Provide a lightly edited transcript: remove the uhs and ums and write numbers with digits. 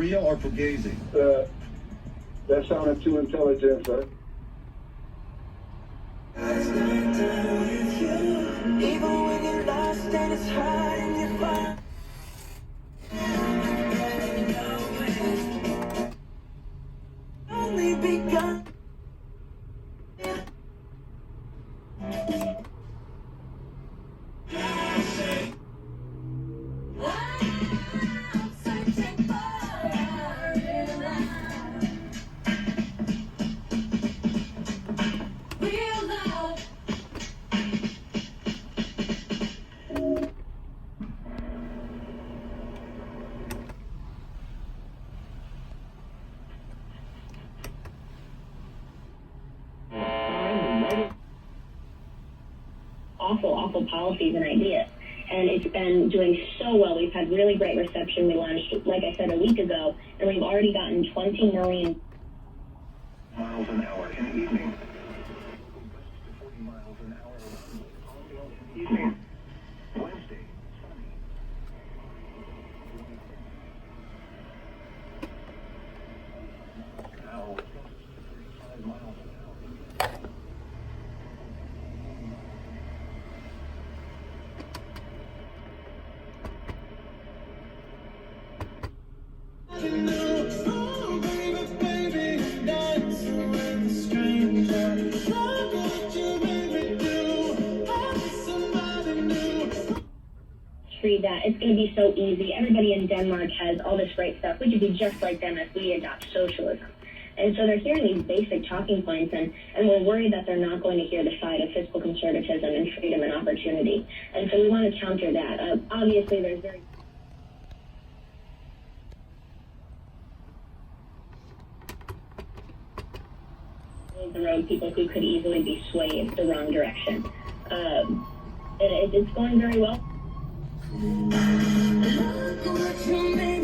Sharia or Fugazi? That sounded too intelligent, sir. Even when you're lost and it's hard and you find only begun. Awful policies and ideas. And it's been doing so well. We've had really great reception. We launched, like I said, a week ago, and we've already gotten 20 million miles an hour in the evening. 40 miles an hour in the evening. Wednesday. Now, 35 miles an hour. That it's going to be so easy. Everybody in Denmark has all this great stuff. We could be just like them if we adopt socialism. And so they're hearing these basic talking points, and we're worried that they're not going to hear the side of fiscal conservatism and freedom and opportunity. And so we want to counter that. Obviously, there's very the road people who could easily be swayed the wrong direction. It's going very well. Look what you made.